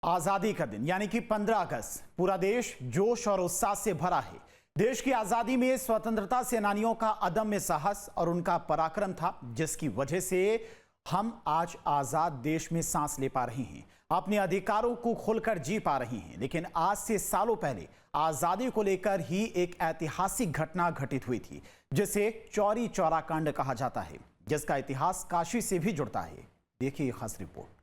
आजादी का दिन यानी कि 15 अगस्त पूरा देश जोश और उत्साह से भरा है। देश की आजादी में स्वतंत्रता सेनानियों का अदम्य साहस और उनका पराक्रम था, जिसकी वजह से हम आज आजाद देश में सांस ले पा रहे हैं, अपने अधिकारों को खुलकर जी पा रहे हैं। लेकिन आज से सालों पहले आजादी को लेकर ही एक ऐतिहासिक घटना घटित हुई थी, जिसे चौरी चौरा कांड कहा जाता है, जिसका इतिहास काशी से भी जुड़ता है। देखिए खास रिपोर्ट।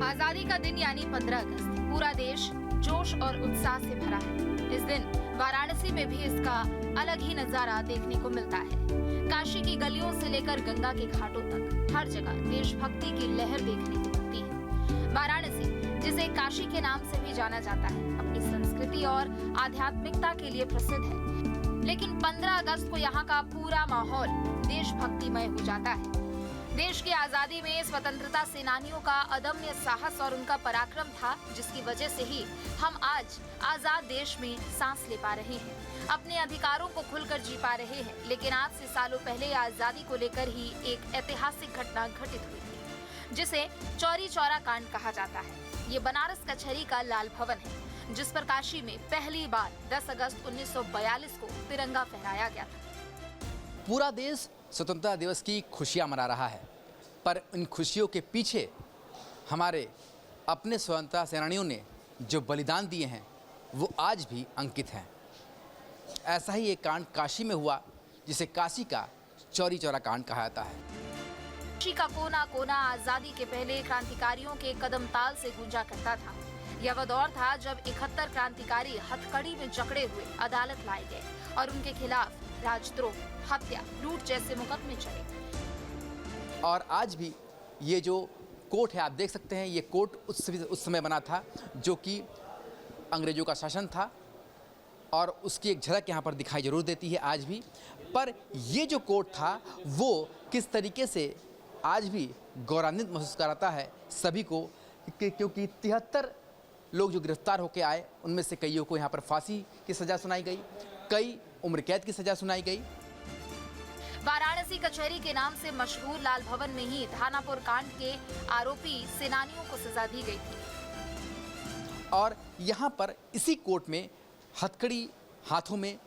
आजादी का दिन यानी 15 अगस्त पूरा देश जोश और उत्साह से भरा है। इस दिन वाराणसी में भी इसका अलग ही नजारा देखने को मिलता है। काशी की गलियों से लेकर गंगा के घाटों तक हर जगह देशभक्ति की लहर देखने को मिलती है। वाराणसी, जिसे काशी के नाम से भी जाना जाता है, अपनी संस्कृति और आध्यात्मिकता के लिए प्रसिद्ध है। लेकिन 15 अगस्त को यहाँ का पूरा माहौल देशभक्तिमय हो जाता है। देश की आजादी में स्वतंत्रता सेनानियों का अदम्य साहस और उनका पराक्रम था, जिसकी वजह से ही हम आज आजाद देश में सांस ले पा रहे हैं, अपने अधिकारों को खुलकर जी पा रहे हैं। लेकिन आज से सालों पहले आजादी को लेकर ही एक ऐतिहासिक घटना घटित हुई थी, जिसे चौरी चौरा कांड कहा जाता है। ये बनारस कचहरी का लाल भवन है, जिस पर काशी में पहली बार 10 अगस्त 1942 को तिरंगा फहराया गया था। पूरा देश स्वतंत्रता दिवस की खुशियां मना रहा है, पर इन खुशियों के पीछे हमारे अपने स्वतंत्रता सेनानियों ने जो बलिदान दिए हैं वो आज भी अंकित हैं। ऐसा ही एक कांड काशी में हुआ, जिसे काशी का चौरी चौरा कांड कहा जाता है। काशी का कोना कोना आजादी के पहले क्रांतिकारियों के कदम ताल से गूंजा करता था। यह वह दौर था जब 71 क्रांतिकारी हथकड़ी में जकड़े हुए अदालत लाए गए और उनके खिलाफ राजद्रोह, हत्या, लूट जैसे मुकदमे चले। और आज भी ये जो कोर्ट है, आप देख सकते हैं, ये कोर्ट उस समय बना था जो कि अंग्रेजों का शासन था, और उसकी एक झलक यहाँ पर दिखाई जरूर देती है आज भी। पर ये जो कोर्ट था वो किस तरीके से आज भी गौरवान्वित महसूस कराता है सभी को, क्योंकि 73 लोग जो गिरफ्तार होकर आए, उनमें से कईयों को यहाँ पर फांसी की सजा सुनाई गई, कई उम्र कैद की सजा सुनाई गई। वाराणसी कचहरी के नाम से मशहूर लाल भवन में ही धानापुर कांड के आरोपी सेनानियों को सजा दी गई थी। और यहाँ पर इसी कोर्ट में हथकड़ी हाथों में,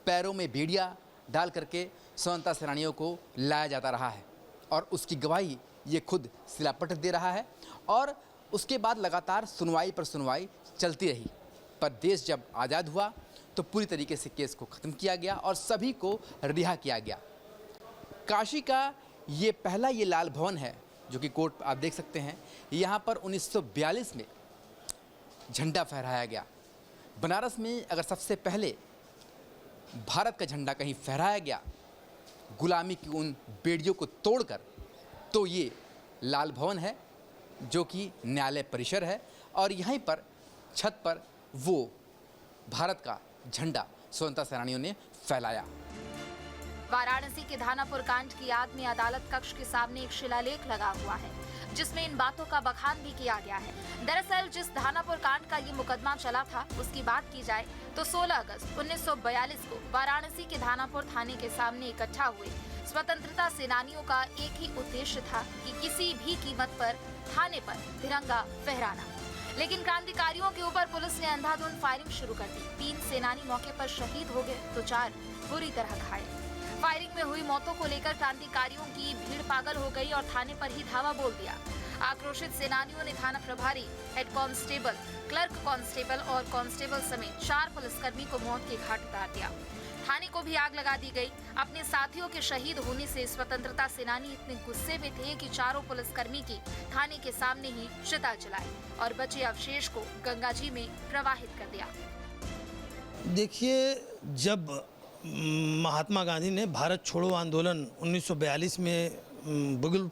पैरों में बेड़ियां डाल करके स्वतंत्रता सेनानियों को लाया जाता रहा है, और उसकी गवाही ये खुद शिलापट दे रहा है। और उसके बाद लगातार सुनवाई पर सुनवाई चलती रही, पर देश जब आज़ाद हुआ तो पूरी तरीके से केस को ख़त्म किया गया और सभी को रिहा किया गया। काशी का ये पहला ये लाल भवन है जो कि कोर्ट आप देख सकते हैं। यहाँ पर 1942 में झंडा फहराया गया। बनारस में अगर सबसे पहले भारत का झंडा कहीं फहराया गया गुलामी की उन बेड़ियों को तोड़कर, तो ये लाल भवन है, जो कि न्यायालय परिसर है, और यहीं पर छत पर वो भारत का झंडा स्वतंत्रता सेनानियों ने फहराया। वाराणसी के धानापुर कांड की याद में अदालत कक्ष के सामने एक शिलालेख लगा हुआ है, जिसमें इन बातों का बखान भी किया गया है। दरअसल जिस धानापुर कांड का ये मुकदमा चला था, उसकी बात की जाए तो 16 अगस्त 1942 को वाराणसी के धानापुर थाने के सामने इकट्ठा हुए स्वतंत्रता सेनानियों का एक ही उद्देश्य था कि किसी भी कीमत पर थाने पर तिरंगा फहराना। लेकिन क्रांतिकारियों के ऊपर पुलिस ने अंधाधुंध फायरिंग शुरू कर दी। 3 सेनानी मौके पर शहीद हो गए तो 4 बुरी तरह घायल। फायरिंग में हुई मौतों को लेकर क्रांतिकारियों की भीड़ पागल हो गई और थाने पर ही धावा बोल दिया। आक्रोशित सेनानियों ने थाना प्रभारी, हेड कांस्टेबल, क्लर्क कांस्टेबल और कांस्टेबल समेत 4 पुलिसकर्मी को मौत के घाट उतार दिया। थाने को भी आग लगा दी गई। अपने साथियों के शहीद होने से स्वतंत्रता सेनानी इतने गुस्से में थे कि चारों पुलिसकर्मी की थाने के सामने ही चिता जलाई और बचे अवशेष को गंगा जी में प्रवाहित कर दिया। देखिए, जब महात्मा गांधी ने भारत छोड़ो आंदोलन 1942 में बुगल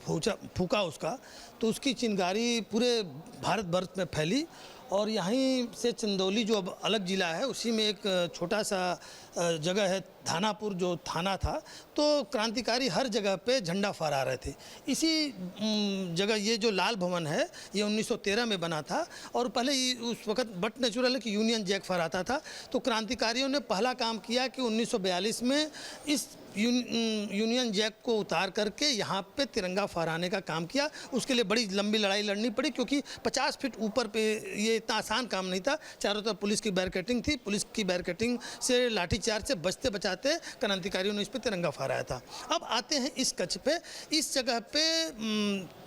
फूका उसका, तो उसकी चिंगारी पूरे भारत वर्ष में फैली। और यहीं से चंदौली जो अब अलग ज़िला है, उसी में एक छोटा सा जगह है धानापुर, जो थाना था, तो क्रांतिकारी हर जगह पे झंडा फहरा रहे थे। इसी जगह ये जो लाल भवन है, ये 1913 में बना था, और पहले उस वक्त बट नेचुरल है कि यूनियन जैक फहराता था। तो क्रांतिकारियों ने पहला काम किया कि 1942 में इस यूनियन जैक को उतार करके यहाँ पे तिरंगा फहराने का काम किया। उसके लिए बड़ी लंबी लड़ाई लड़नी पड़ी, क्योंकि 50 फीट ऊपर पे ये इतना आसान काम नहीं था। चारों तरफ पुलिस की बैरिकेडिंग थी। पुलिस की बैरिकेडिंग से लाठीचार्ज से बचते बचाते क्रांतिकारियों ने इस पर तिरंगा फहराया था। अब आते हैं इस कच्छ पे। इस जगह पे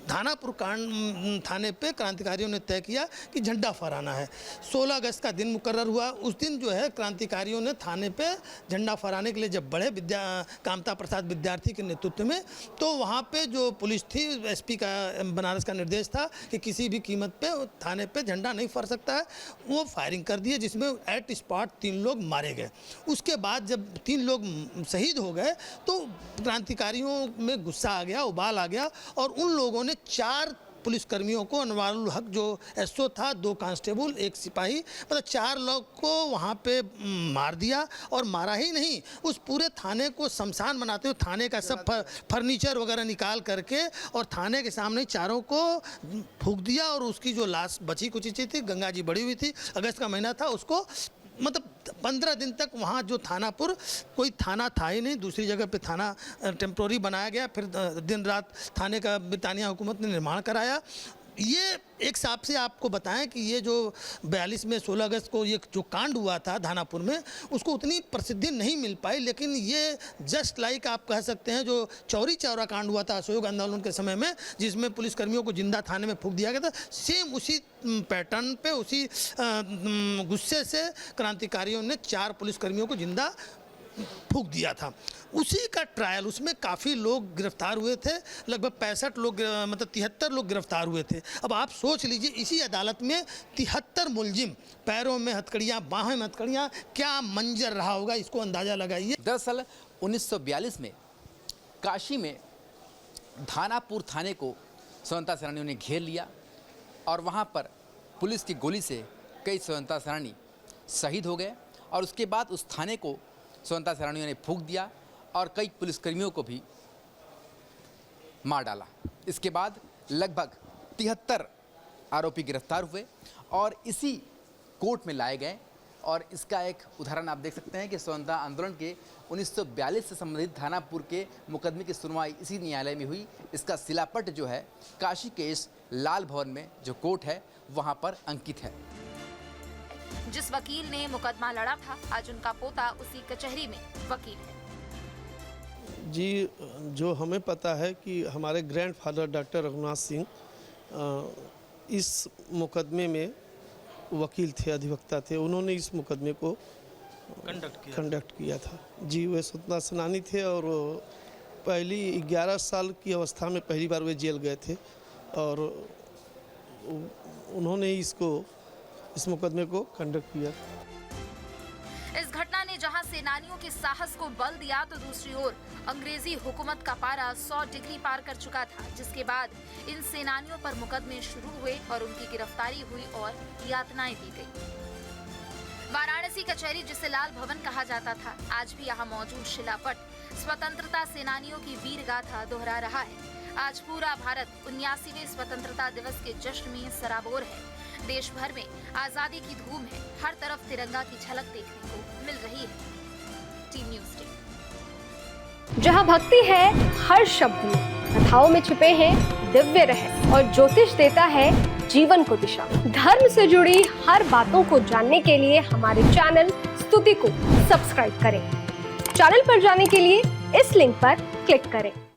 धानापुर कांड थाने पे क्रांतिकारियों ने तय किया कि झंडा फहराना है। 16 अगस्त का दिन मुकर्रर हुआ। उस दिन जो है क्रांतिकारियों ने थाने पे झंडा फहराने के लिए जब बढ़े कामता प्रसाद विद्यार्थी के नेतृत्व में, तो वहाँ पे जो पुलिस थी, एसपी का बनारस का निर्देश था कि किसी भी कीमत पे थाने पे झंडा नहीं फहर सकता है। वो फायरिंग कर दिए, जिसमें एट स्पॉट 3 लोग मारे गए। उसके बाद जब 3 लोग शहीद हो गए तो क्रांतिकारियों में गुस्सा आ गया, उबाल आ गया, और उन लोगों ने 4 पुलिसकर्मियों को, अनवारुल हक जो एसओ था, 2 कांस्टेबल, 1 सिपाही, मतलब 4 लोग को वहाँ पे मार दिया। और मारा ही नहीं, उस पूरे थाने को शमशान बनाते हुए थाने का सब फर्नीचर वगैरह निकाल करके और थाने के सामने चारों को फूंक दिया। और उसकी जो लाश बची कुची थी, गंगा जी बड़ी हुई थी, अगस्त का महीना था, उसको मतलब 15 दिन तक वहाँ जो थानापुर, कोई थाना था ही नहीं, दूसरी जगह पे थाना टेम्प्रोरी बनाया गया। फिर दिन रात थाने का ब्रिटानिया हुकूमत ने निर्माण कराया। ये एक हिसाब से आपको बताएं कि ये जो 42 में 16 अगस्त को ये जो कांड हुआ था धानापुर में, उसको उतनी प्रसिद्धि नहीं मिल पाई, लेकिन ये जस्ट लाइक आप कह सकते हैं जो चौरी चौरा कांड हुआ था असहयोग आंदोलन के समय में, जिसमें पुलिसकर्मियों को जिंदा थाने में फूंक दिया गया था, सेम उसी पैटर्न पे, उसी गुस्से से क्रांतिकारियों ने 4 पुलिसकर्मियों को जिंदा फूंक दिया था। उसी का ट्रायल, उसमें काफ़ी लोग गिरफ्तार हुए थे, लगभग 65 लोग, मतलब 73 लोग गिरफ्तार हुए थे। अब आप सोच लीजिए, इसी अदालत में 73 मुलजिम, पैरों में हथकड़ियाँ, बाहों में हथकड़ियाँ, क्या मंजर रहा होगा, इसको अंदाज़ा लगाइए। दरअसल 1942 में काशी में धानापुर थाने को स्वतंत्रता सेनानियों ने घेर लिया और वहाँ पर पुलिस की गोली से कई स्वतंत्रता सेनानी शहीद हो गए। और उसके बाद उस थाने को स्वतंत्रता सेनानियों ने फूंक दिया और कई पुलिसकर्मियों को भी मार डाला। इसके बाद लगभग 73 आरोपी गिरफ्तार हुए और इसी कोर्ट में लाए गए। और इसका एक उदाहरण आप देख सकते हैं कि स्वतंत्रता आंदोलन के 1942 से संबंधित धानापुर के मुकदमे की सुनवाई इसी न्यायालय में हुई। इसका शिलापट जो है काशी के इस लाल भवन में जो कोर्ट है वहाँ पर अंकित है। जिस वकील ने मुकदमा लड़ा था, आज उनका पोता उसी कचहरी में वकील है। जी, जो हमें पता है कि हमारे ग्रैंडफादर डॉक्टर रघुनाथ सिंह इस मुकदमे में वकील थे, अधिवक्ता थे। उन्होंने इस मुकदमे को कंडक्ट किया था। जी, वे स्वतंत्रता सेनानी थे और पहली 11 साल की अवस्था में पहली बार वे जेल गए थे और उन्होंने इस मुकदमे को कंडक्ट किया। इस घटना ने जहां सेनानियों के साहस को बल दिया, तो दूसरी ओर अंग्रेजी हुकूमत का पारा 100 डिग्री पार कर चुका था, जिसके बाद इन सेनानियों पर मुकदमे शुरू हुए और उनकी गिरफ्तारी हुई और यातनाएं दी गई। वाराणसी कचहरी, जिसे लाल भवन कहा जाता था, आज भी यहाँ मौजूद शिलापट स्वतंत्रता सेनानियों की वीर गाथा दोहरा रहा है। आज पूरा भारत 79वें स्वतंत्रता दिवस के जश्न में सराबोर है। देश भर में आजादी की धूम है, हर तरफ तिरंगा की झलक देखने को मिल रही है। Team news day. जहां भक्ति है हर शब्द में, कथाओं में छिपे हैं दिव्य रहस्य और ज्योतिष देता है जीवन को दिशा। धर्म से जुड़ी हर बातों को जानने के लिए हमारे चैनल स्तुति को सब्सक्राइब करें। चैनल पर जाने के लिए इस लिंक पर क्लिक करें।